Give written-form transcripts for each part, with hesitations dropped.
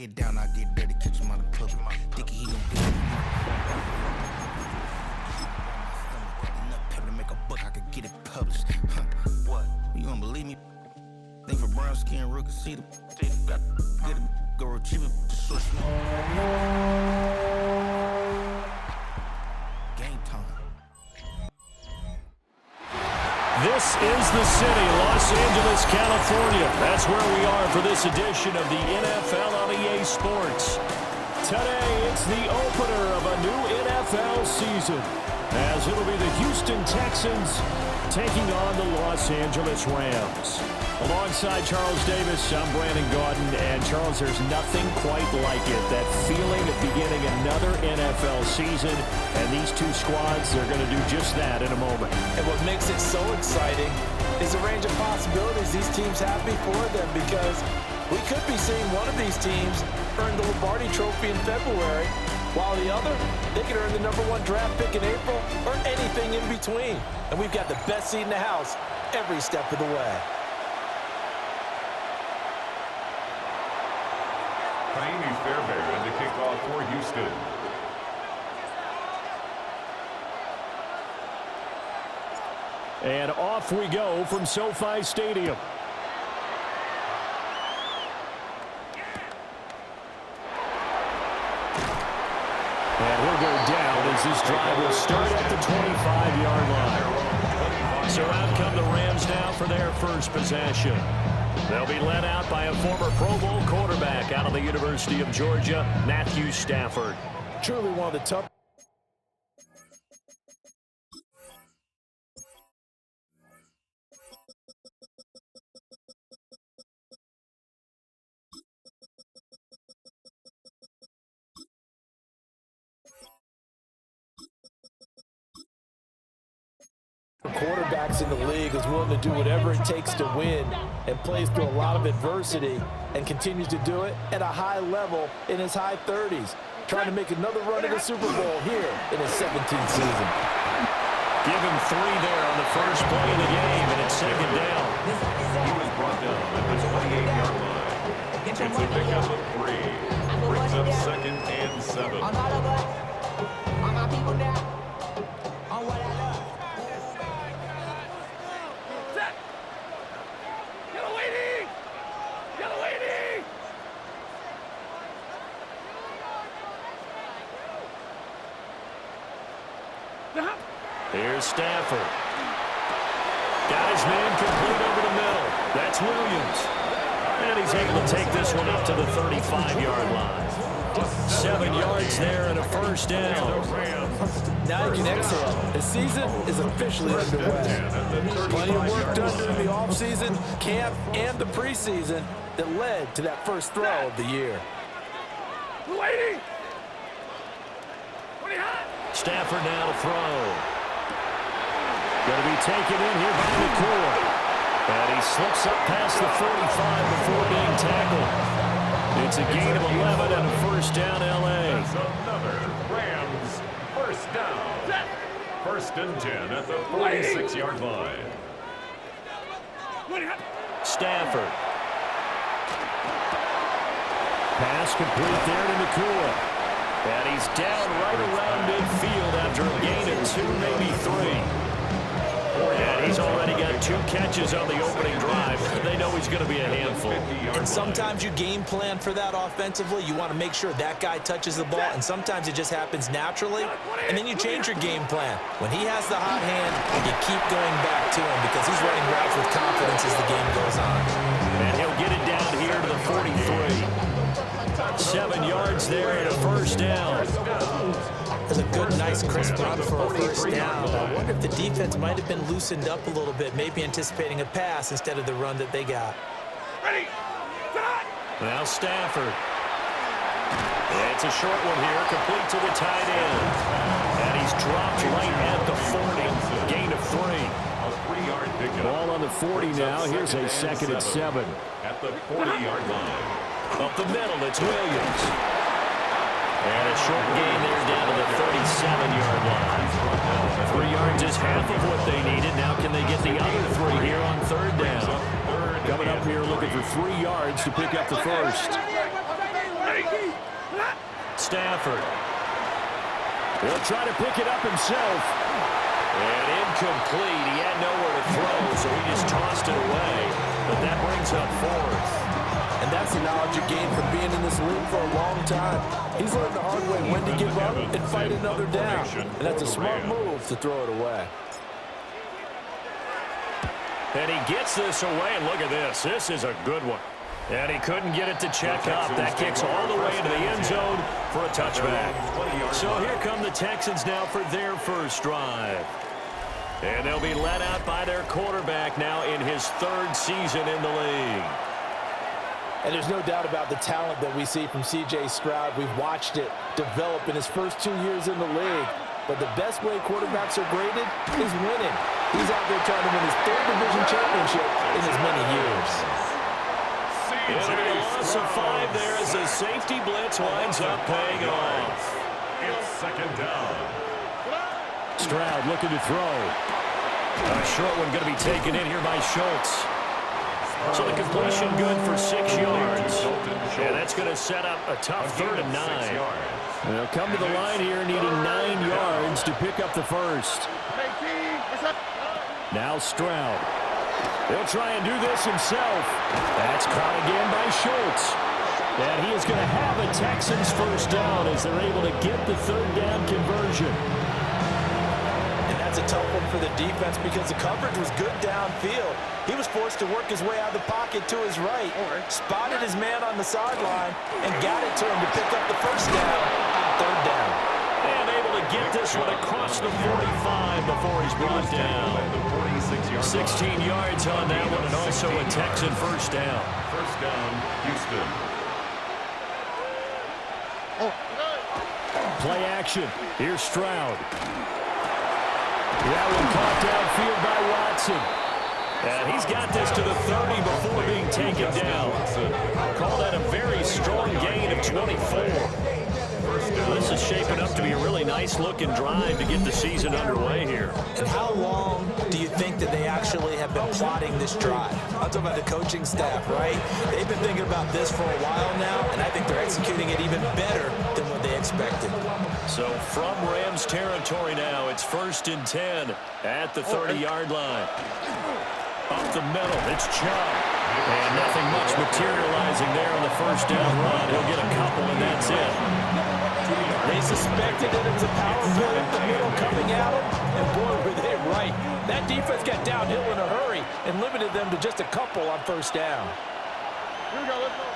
Get down, I get dirty, catch him on the public. Thinking he gon' get it. Enough paper to make a book, I could get it published. What? You don't believe me? Think for brown skin, real can see the got get it, go retrieve it, just switch me. Game time. This is the city, Los Angeles, California. That's where we are for this edition of the NFL on EA Sports. Today, it's the opener of a new NFL season, as it'll be the Houston Texans taking on the Los Angeles Rams. Alongside Charles Davis, I'm Brandon Gaudin, and Charles, there's nothing quite like it. That feeling of beginning another NFL season, and these two squads are going to do just that in a moment. And what makes it so exciting is the range of possibilities these teams have before them, because we could be seeing one of these teams earn the Lombardi Trophy in February, while the other, they could earn the #1 draft pick in April or anything in between. And we've got the best seat in the house every step of the way. Jaime Fairbairn to kick off for Houston. And off we go from SoFi Stadium. And he'll go down as this drive will start at the 25-yard line. So out come the Rams now for their first possession. They'll be led out by a former Pro Bowl quarterback out of the University of Georgia, Matthew Stafford. Truly one of the tough. Quarterbacks in the league is willing to do whatever it takes to win and plays through a lot of adversity and continues to do it at a high level in his high 30s, trying to make another run at the Super Bowl here in his 17th season. Give him 3 there on the first play of the game, and it's second down. He was brought down at the 28-yard line. It's a pickup of 3. Brings up 2nd and 7. On all of us, on my people now, on what I love. Here's Stafford. Got his man complete over the middle. That's Williams. And he's able to take this one up to the 35-yard line. 7 yards there and a first down. Now you can exhale. The season is officially underway. Plenty of work done during the offseason, camp, and the preseason that led to that first throw of the year. Stafford now to throw. Going to be taken in here by McCoy. And he slips up past the 45 before being tackled. It's a gain of 11 and a first down, L.A. That's another Rams first down. 1st and 10 at the 46-yard line. Stafford. Pass complete there to McCoy. And he's down right around midfield after a gain of 2, maybe 3. And he's already got 2 catches on the opening drive. They know he's going to be a handful. And sometimes you game plan for that offensively. You want to make sure that guy touches the ball, and sometimes it just happens naturally, and then you change your game plan. When he has the hot hand, you keep going back to him because he's running routes with confidence as the game goes on. And he'll get it down here to the 43. 7 yards there and a first down. There's a good, nice, crisp run for a first down. I wonder if the defense might have been loosened up a little bit, maybe anticipating a pass instead of the run that they got. Now Stafford. It's a short one here, complete to the tight end. And he's dropped right at the 40. Gain of 3. A 3-yard pickup. Ball on the 40 now. Here's a 2nd and 7. At the 40-yard line. Up the middle, it's Williams. And a short gain there down to the 37-yard line. 3 yards is half of what they needed. Now can they get the other 3 here on 3rd down? Coming up here looking for 3 yards to pick up the first. Stafford. He'll try to pick it up himself. And incomplete. He had nowhere to throw, so he just tossed it away. But that brings up fourth. And that's the knowledge you gain from being in this league for a long time. He's learned the hard way when to give up and fight another down. And that's a smart move to throw it away. And he gets this away, and look at this. This is a good one. And he couldn't get it to check up. That kicks all the way into the end zone for a touchback. So here come the Texans now for their first drive. And they'll be led out by their quarterback now in his third season in the league. And there's no doubt about the talent that we see from C.J. Stroud. We've watched it develop in his first 2 years in the league. But the best way quarterbacks are graded is winning. He's out there trying to win his third division championship in as many years. It'll be a loss of 5 there as the safety blitz winds up paying off. It's second down. Stroud looking to throw. A short one going to be taken in here by Schultz. So the completion good for 6 yards. And that's going to set up a tough 3rd and 9. They'll come to the line here needing 9 yards to pick up the first. Now Stroud. He'll try and do this himself. That's caught again by Schultz. And he is going to have a Texans first down as they're able to get the 3rd down conversion. And that's a tough one for the defense because the coverage was good downfield. He was forced to work his way out of the pocket to his right, spotted his man on the sideline, and got it to him to pick up the first down on 3rd down. And able to get this one across the 45 before he's brought down. 16 yards on that one, and also a Texan first down. First down, Houston. Play action. Here's Stroud. That one caught downfield by Watson. And he's got this to the 30 before being taken down. Call that a very strong gain of 24. This is shaping up to be a really nice-looking drive to get the season underway here. And how long do you think that they actually have been plotting this drive? I'm talking about the coaching staff, right? They've been thinking about this for a while now, and I think they're executing it even better than what they expected. So from Rams territory now, it's 1st and 10 at the 30-yard line. Up the middle, it's Chubb. And nothing much materializing there on the first down run. He'll get a couple, and that's it. They suspected that it was a power play up the middle coming at them, and boy, were they right. That defense got downhill in a hurry and limited them to just a couple on first down. Here we go, let's go.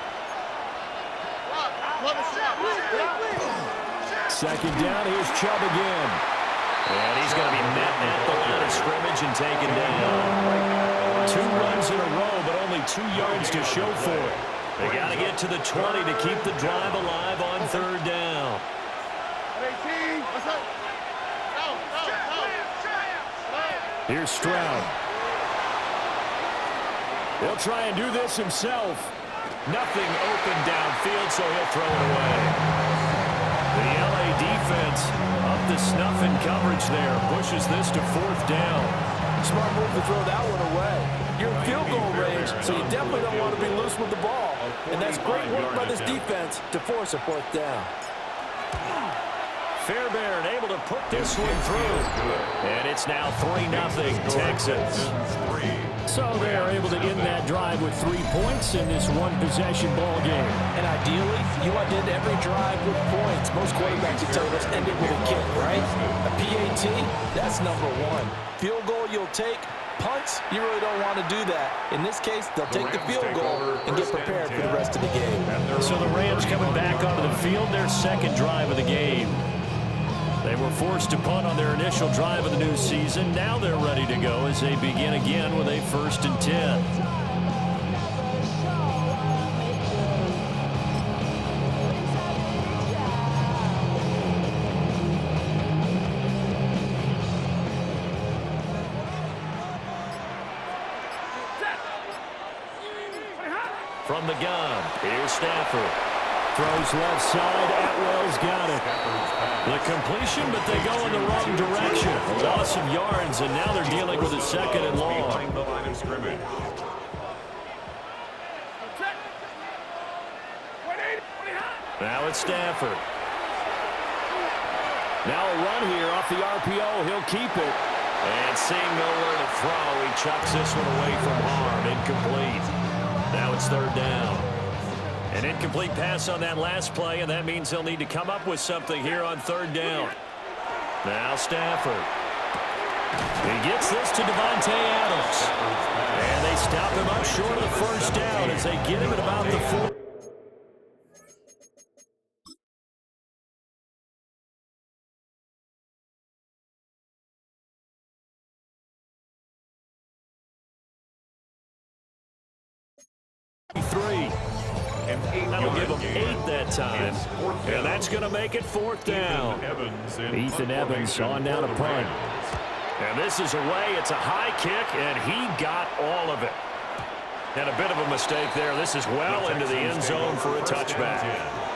Second down, here's Chubb again. And he's going to be met at the line of scrimmage and taken down. 2 runs in a row, but only 2 yards to show for it. They got to get to the 20 to keep the drive alive on 3rd down. Here's Stroud. He'll try and do this himself. Nothing open downfield, so he'll throw it away. The LA defense up to snuff in coverage there. Pushes this to 4th down. Smart move to throw that one away. You're in field goal range, so you definitely don't want to be loose with the ball. And that's great work by this defense to force a 4th down. Fairbairn able to put this one through. And it's now 3-0 Texans. So they are able to end that drive with 3 points in this one-possession ball game. And ideally, you want to end every drive with points. Most quarterbacks, you tell us, end it with a kick, right? A PAT, that's number 1. Field goal you'll take. Punts, you really don't want to do that. In this case, they'll take the field goal and get prepared for the rest of the game. So the Rams coming back onto the field, their second drive of the game. They were forced to punt on their initial drive of the new season. Now they're ready to go as they begin again with a 1st and 10. From the gun, here's Stafford. Throws left side, Atwell's got it. The completion, but they go in the wrong direction. A loss of yards, and now they're dealing with a 2nd and long. Behind the line of scrimmage. Now it's Stafford. Now a run here off the RPO. He'll keep it. And seeing nowhere to throw, he chucks this one away from harm. Incomplete. Now it's third down. An incomplete pass on that last play, and that means he'll need to come up with something here on third down. Now Stafford. He gets this to Devontae Adams. And they stop him up short of the first down as they get him at about the 4. That'll give him 8 that time. And that's going to make it fourth down. Ethan Evans on down to punt. And this is away. It's a high kick, and he got all of it. And a bit of a mistake there. This is well into the end zone for a touchback.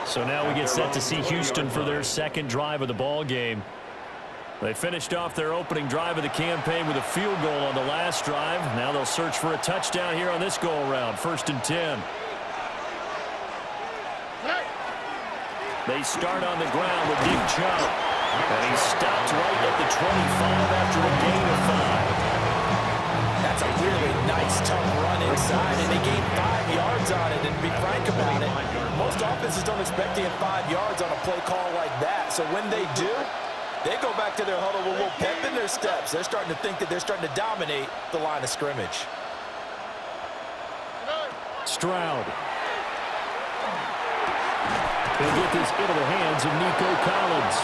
So now we get set to see Houston for their second drive of the ball game. They finished off their opening drive of the campaign with a field goal on the last drive. Now they'll search for a touchdown here on this go-around. 1st and 10. They start on the ground with Big Chubb. And he stopped right at the 25 after a gain of 5. That's a really nice, tough run inside, and they gained 5 yards on it. And to be frank about it, most offenses don't expect to get 5 yards on a play call like that. So when they do, they go back to their huddle with a little pep in their steps. They're starting to think that they're starting to dominate the line of scrimmage. Stroud. He'll get this into the hands of Nico Collins.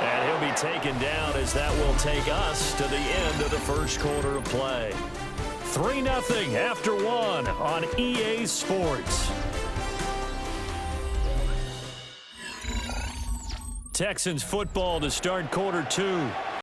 And he'll be taken down as that will take us to the end of the first quarter of play. 3-0 after 1 on EA Sports. Texans football to start quarter 2.